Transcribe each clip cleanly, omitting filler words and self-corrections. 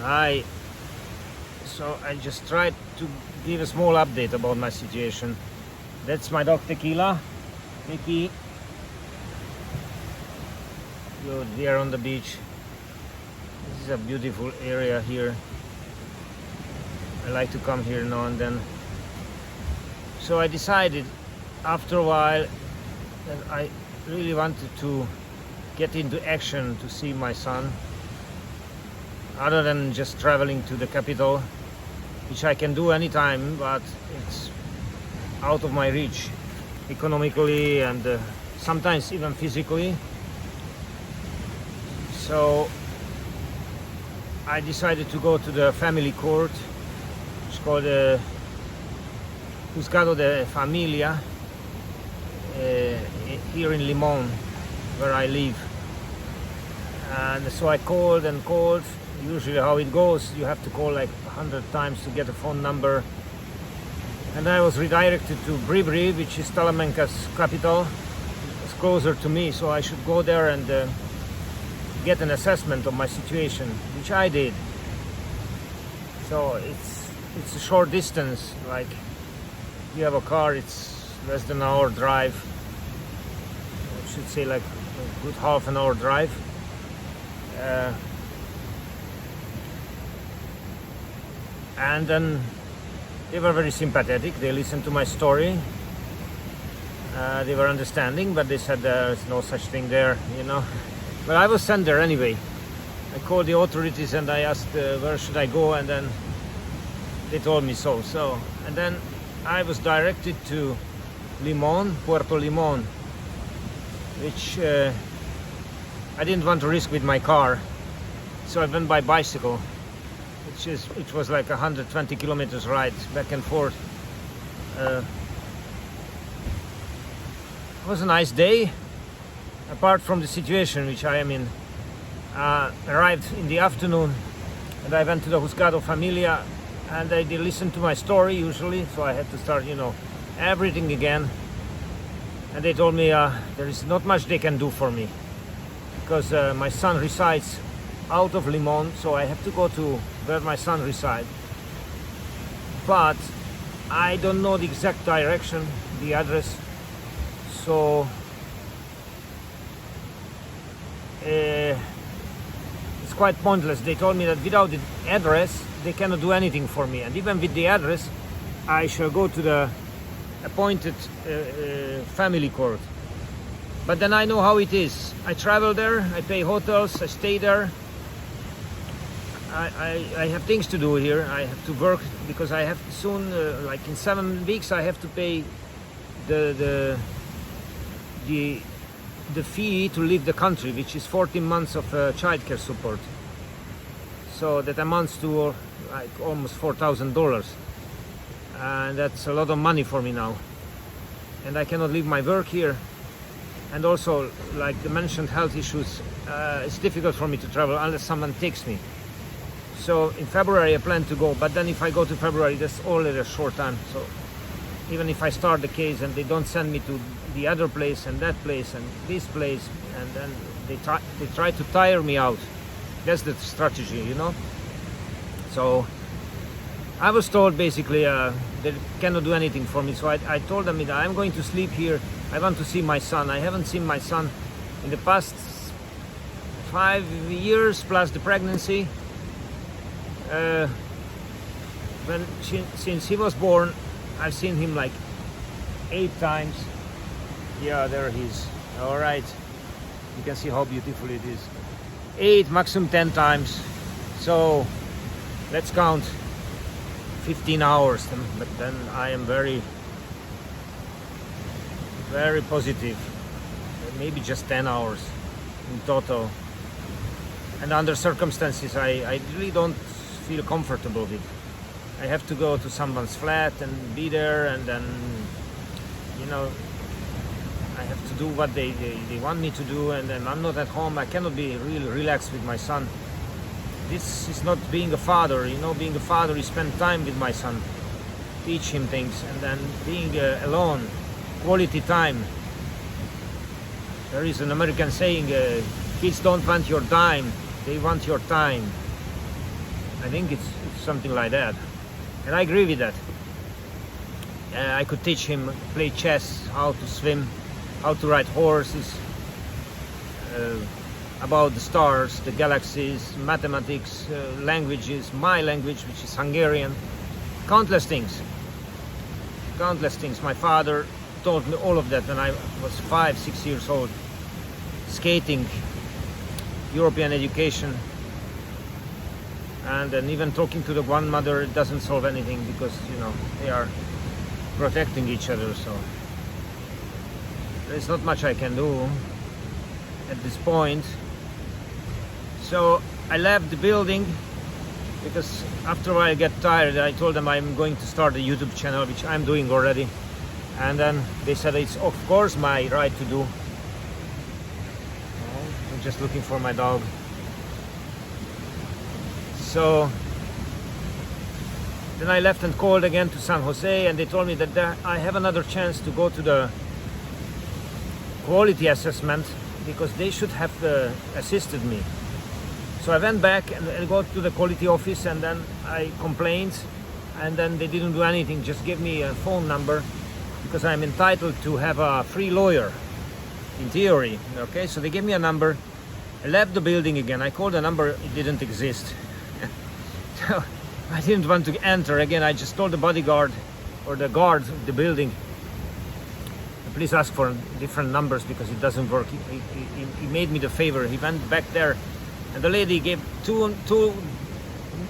Hi. So I just tried to give a small update about my situation. That's my dog Tequila. Mickey. Good, we are on the beach. This is a beautiful area here. I like to come here now and then. So I decided after a while that I really wanted to get into action to see my son, other than just traveling to the capital, which I can do anytime, but it's out of my reach economically and sometimes even physically. So I decided to go to the family court. It's called Juzgado de Familia here in Limon, where I live. And so I called and called. Usually how it goes, you have to call like 100 times to get a phone number. And I was redirected to Bribri, which is Talamanca's capital. It's closer to me, so I should go there and get an assessment of my situation, which I did. So it's a short distance. Like, if you have a car, it's less than an hour drive. I should say like a good half an hour drive. And then they were very sympathetic. They listened to my story. They were understanding, but they said there's no such thing there, you know. But I was sent there anyway. I called the authorities and I asked where should I go, and then they told me so. And then I was directed to Limon, Puerto Limon, which I didn't want to risk with my car, so I went by bicycle. It was like 120 kilometers ride back and forth. It was a nice day, apart from the situation which I am in. Arrived in the afternoon and I went to the Juzgado Familia, and they listened to my story usually, so I had to start, everything again. And they told me there is not much they can do for me, because my son resides out of Limon, so I have to go to where my son resides. But I don't know the exact direction, the address, so it's quite pointless. They told me that without the address they cannot do anything for me, and even with the address I shall go to the appointed family court. But then I know how it is. I travel there, I pay hotels, I stay there. I have things to do here. I have to work because I have soon, like in 7 weeks, I have to pay the fee to leave the country, which is 14 months of childcare support. So that amounts to like almost $4,000, and that's a lot of money for me now. And I cannot leave my work here. And also, like the mentioned health issues, it's difficult for me to travel unless someone takes me. So in February I plan to go, but then if I go to February, that's already a short time. So even if I start the case and they don't send me to the other place and that place and this place, and then they try to tire me out. That's the strategy, So I was told basically they cannot do anything for me. So I told them that I'm going to sleep here. I want to see my son. I haven't seen my son in the past 5 years plus the pregnancy. Since he was born, I've seen him like 8 times. Yeah, there he is. All right, you can see how beautiful it is. 8, maximum 10 times. So let's count 15 hours. But then I am very, very positive. Maybe just 10 hours in total. And under circumstances I really don't feel comfortable with. I have to go to someone's flat and be there, and then I have to do what they want me to do, and then I'm not at home. I cannot be really relaxed with my son. This is not being a father. Being a father is spend time with my son, teach him things, and then being alone, quality time. There is an American saying, kids don't want your dime, they want your time. I think it's something like that, and I agree with that. I could teach him play chess, how to swim, how to ride horses, about the stars, the galaxies, mathematics, languages, my language, which is Hungarian, countless things. Countless things. My father taught me all of that when I was 5, 6 years old. Skating, European education, and then even talking to the grandmother, it doesn't solve anything because, you know, they are protecting each other, so there's not much I can do at this point. So I left the building because after a while I get tired. I told them I'm going to start a YouTube channel, which I'm doing already, and then they said it's of course my right to do. I'm just looking for my dog. So then I left and called again to San Jose, and they told me that I have another chance to go to the quality assessment because they should have assisted me. So I went back and I got to the quality office, and then I complained, and then they didn't do anything, just gave me a phone number because I'm entitled to have a free lawyer in theory. Okay, so they gave me a number. I left the building again. I called the number, it didn't exist. So I didn't want to enter again. I just told the bodyguard or the guard of the building, please ask for different numbers because it doesn't work. He made me the favor. He went back there, and the lady gave two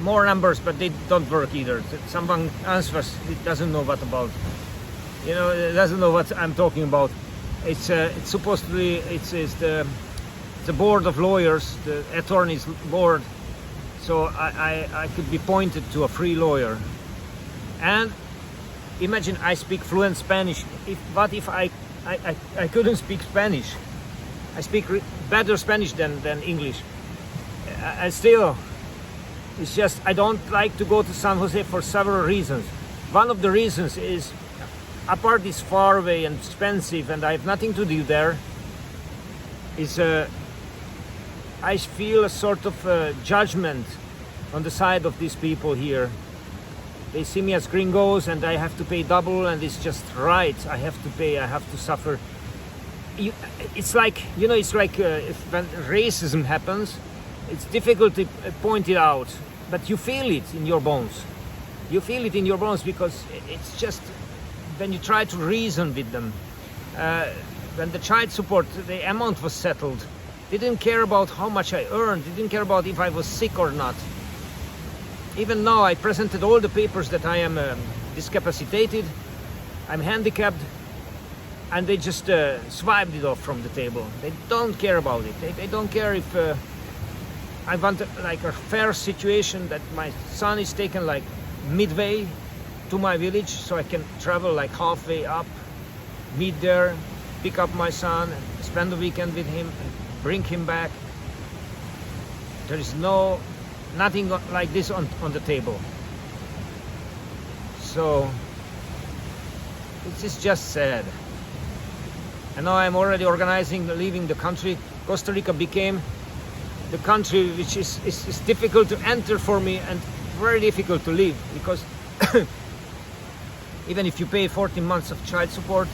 more numbers, but they don't work either. Someone answers, it doesn't know what about. You know, it doesn't know what I'm talking about. It's supposed to be it's the board of lawyers, the attorneys board. So I could be pointed to a free lawyer. And imagine I speak fluent Spanish. What if I couldn't speak Spanish? I speak better Spanish than English. I still, it's just I don't like to go to San Jose for several reasons. One of the reasons is, apart it's far away and expensive and I have nothing to do there, is I feel a sort of judgment on the side of these people here. They see me as gringos and I have to pay double, and it's just right. I have to pay, I have to suffer. It's like, you know, it's like when racism happens, it's difficult to point it out, but you feel it in your bones. You feel it in your bones because it's just when you try to reason with them. When the child support, the amount was settled, they didn't care about how much I earned. They didn't care about if I was sick or not. Even now, I presented all the papers that I am discapacitated, I'm handicapped, and they just swiped it off from the table. They don't care about it. They don't care if I want like a fair situation, that my son is taken like midway to my village so I can travel like halfway up, meet there, pick up my son, and spend the weekend with him, and bring him back. There is nothing like this on the table. So it's just sad. And now I'm already organizing leaving the country. Costa Rica became the country which is difficult to enter for me and very difficult to leave, because even if you pay 14 months of child support,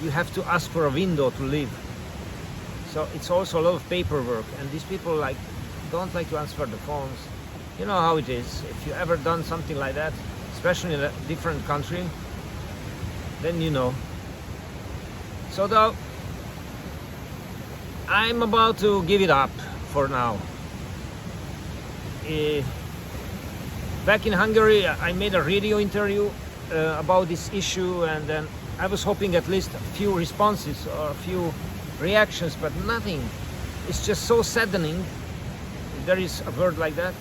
you have to ask for a window to leave. So it's also a lot of paperwork, and these people don't like to answer the phones. You know how it is. If you ever done something like that, especially in a different country, then you know. So though, I'm about to give it up for now. Back in Hungary, I made a radio interview about this issue, and then I was hoping at least a few responses or a few reactions, but nothing. It's just so saddening. There is a word like that,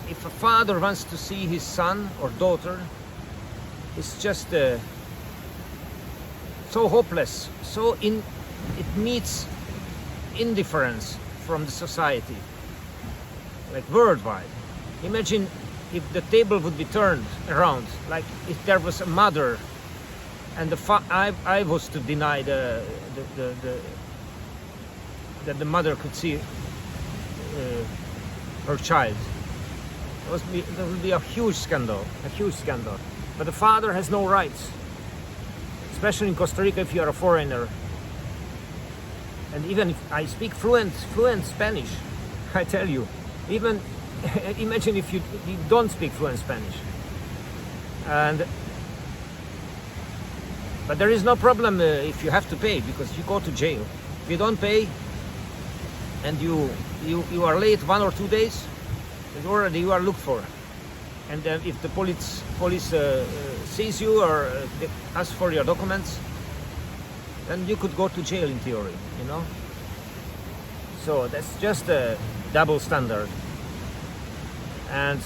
if a father wants to see his son or daughter, it's just so hopeless. It meets indifference from the society, like worldwide. Imagine if the table would be turned around, like if there was a mother and I was to deny that the mother could see her child. There will be a huge scandal, a huge scandal. But the father has no rights, especially in Costa Rica if you are a foreigner. And even if I speak fluent Spanish, I tell you, even imagine if you don't speak fluent Spanish. But there is no problem if you have to pay, because you go to jail. If you don't pay and you are late 1 or 2 days, and already you are looked for. And if the police sees you or they ask for your documents, then you could go to jail in theory, you know. So that's just a double standard and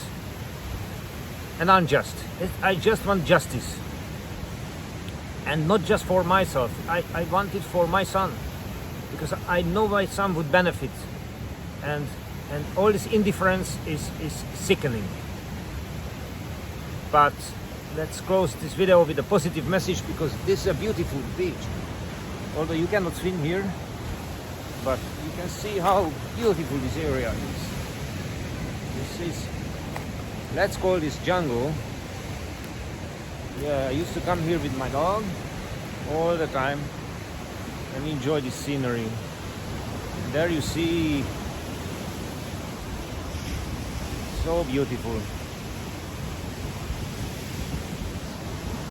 unjust. I just want justice, and not just for myself. I want it for my son, because I know my son would benefit, and all this indifference is sickening. But let's close this video with a positive message, because this is a beautiful beach. Although you cannot swim here, but you can see how beautiful this area is. This is, let's call this jungle. Yeah, I used to come here with my dog all the time and enjoy this scenery. And there you see, so beautiful.